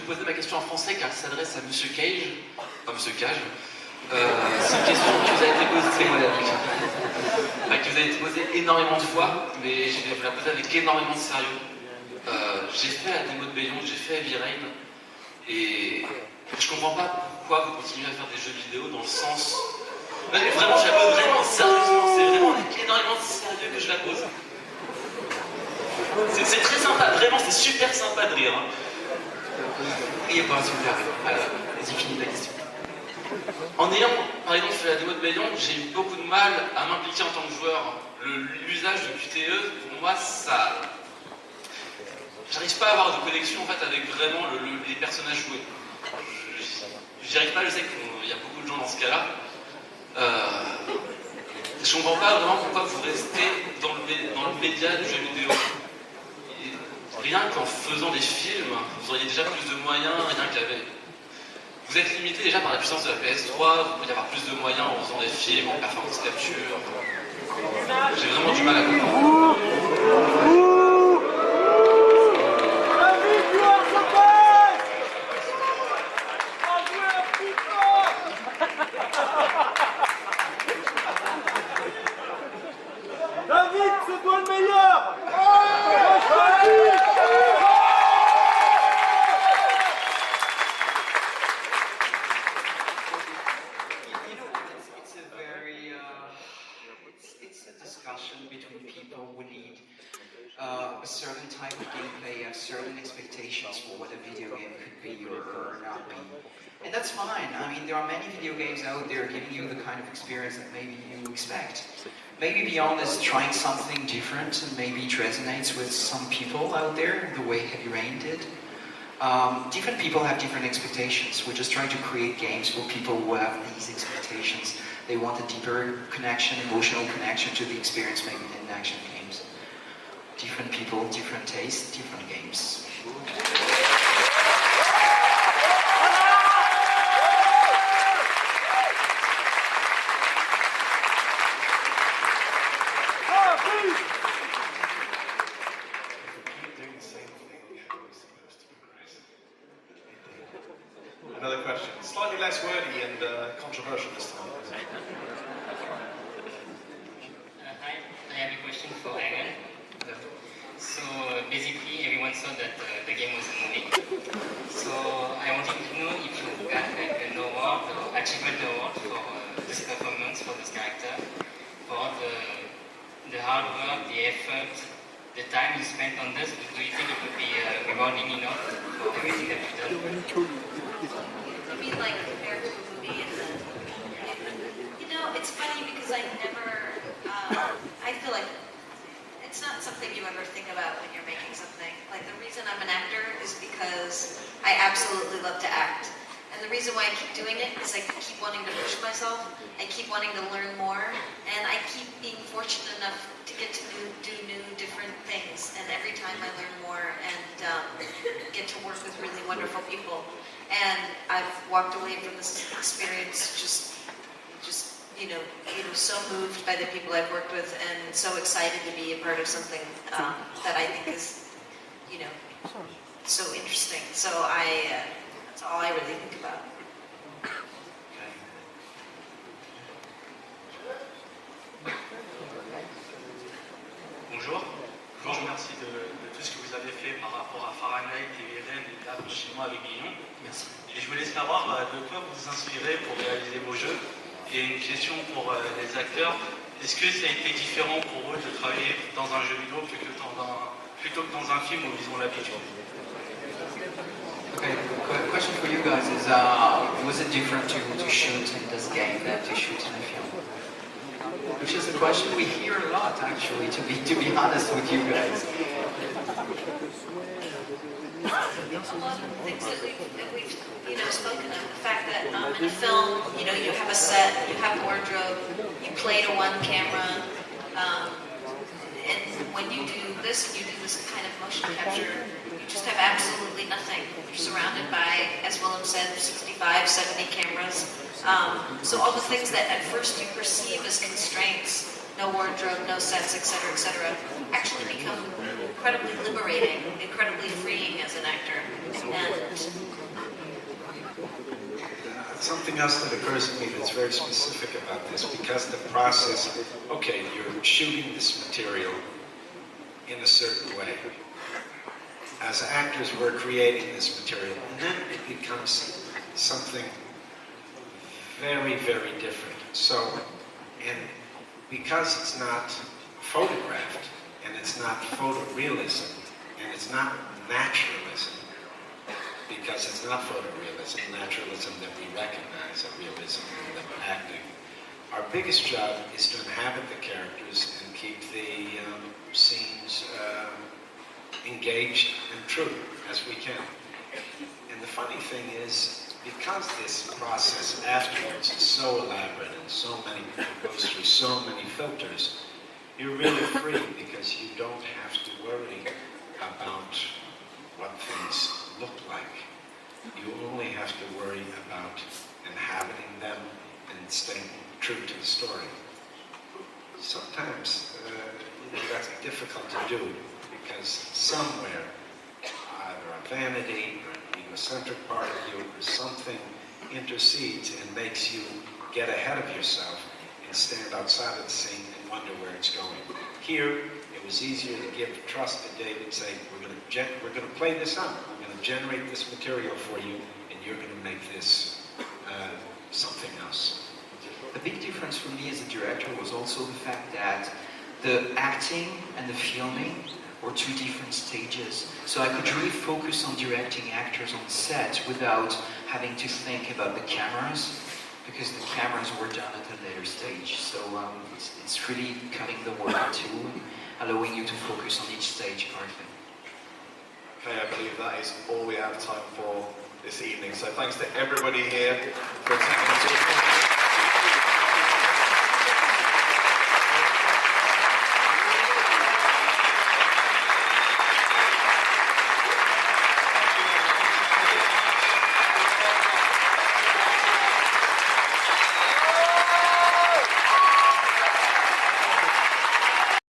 poser ma question en français car elle s'adresse à Monsieur Cage. Enfin, Monsieur Cage. C'est une question qui vous a été posée, qui vous a été posée énormément de fois, mais je vais vous la poser avec énormément de sérieux. J'ai fait la démo de Bayon, j'ai fait Heavy Rain, et je comprends pas pourquoi vous continuez à faire des jeux vidéo dans le sens... Non mais vraiment, je la pose vraiment sérieusement, c'est vraiment avec énormément de sérieux que je la pose. C'est très sympa, vraiment, c'est super sympa de rire. Riez pas, s'il vous plaît. Alors, vas-y, finis ta question. En ayant, par exemple, fait la démo de Bayon, j'ai eu beaucoup de mal à m'impliquer en tant que joueur. L'usage de QTE, pour moi, ça... J'arrive pas à avoir de connexion en fait avec vraiment les personnages joués. J'y arrive pas, je sais qu'il y a beaucoup de gens dans ce cas-là. Je comprends pas vraiment pourquoi vous restez dans le média du jeu vidéo. Rien qu'en faisant des films, vous auriez déjà plus de moyens, rien qu'avec. Vous êtes limité déjà par la puissance de la PS3, vous pouvez avoir plus de moyens en faisant des films, en performance capture. J'ai vraiment du mal à comprendre. David, c'est toi le meilleur! It's a discussion between people who need a certain type of gameplay, have certain expectations for what a video game could be or not be. And that's fine. I mean, there are many video games out there giving you the kind of experience that maybe you expect. Maybe Beyond is trying something different and maybe it resonates with some people out there, the way Heavy Rain did. Different people have different expectations. We're just trying to create games for people who have these expectations. They want a deeper connection, emotional connection to the experience maybe in action games. Different people, different tastes, different games. Another question, slightly less wordy and controversial this time. Hi, I have a question for Aaron. So basically everyone saw that the game was a movie. So I wanted to know if you got like an award or achievement award for this performance, for this character, for the hard work, the effort, the time you spent on this. Do you think it would be rewarding enough for everything that you've done? You mean like compared to a movie and then, you know, it's funny because I never, I feel like it's not something you ever think about when you're making something. Like the reason I'm an actor is because I absolutely love to act. And the reason why I keep doing it is I keep wanting to push myself, I keep wanting to learn more, and I keep being fortunate enough to get to do new, different things. And every time I learn more and get to work with really wonderful people. And I've walked away from this experience just you know, so moved by the people I've worked with and so excited to be a part of something that I think is, you know, so interesting. So that's all I really think about. Bonjour. Je vous remercie de tout ce que vous avez fait par rapport à Fahrenheit et Hélène et là chez moi avec Guillaume. Merci. Et je voulais savoir de quoi vous vous inspirez pour réaliser vos jeux. Et une question pour les acteurs. Est-ce que ça a été différent pour eux de travailler dans un jeu vidéo plutôt que dans un film où ils ont l'habitude? Okay, question for you guys is, was it different to shoot in this game than to shoot in a film? Which is a question we hear a lot, actually, to be honest with you guys. A lot of the things that we've you know, spoken of, the fact that in a film, you know, you have a set, you have wardrobe, you play to one camera, and when you do this kind of motion capture, you just have absolutely nothing. You're surrounded by, as Willem said, 65, 70 cameras. So all the things that at first you perceive as constraints, no wardrobe, no sets, etc., actually become incredibly liberating, incredibly freeing as an actor. And something else that occurs to me that's very specific about this, because the process, okay, you're shooting this material in a certain way. As actors, we're creating this material, and then it becomes something very, very different. So, and because it's not photographed, and it's not photorealism, and it's not naturalism, because it's not photorealism, naturalism that we recognize, a realism that we're acting. Our biggest job is to inhabit the characters and keep the scenes engaged and true as we can. And the funny thing is, because this process afterwards is so elaborate and so many goes through so many filters, you're really free because you don't have to worry about what things look like. You only have to worry about inhabiting them and staying true to the story. Sometimes that's difficult to do because somewhere, either a vanity or an egocentric part of you or something intercedes and makes you get ahead of yourself and stand outside of the scene and wonder where it's going. Here, it was easier to give trust to David and say, we're going to play this out. We're going to generate this material for you, and you're going to make this something else. The big difference for me as a director was also the fact that the acting and the filming were two different stages. So I could really focus on directing actors on set without having to think about the cameras, because the cameras were done at a later stage. So it's really cutting the work in two and allowing you to focus on each stage partly. Okay, I believe that is all we have time for this evening. So thanks to everybody here for attending.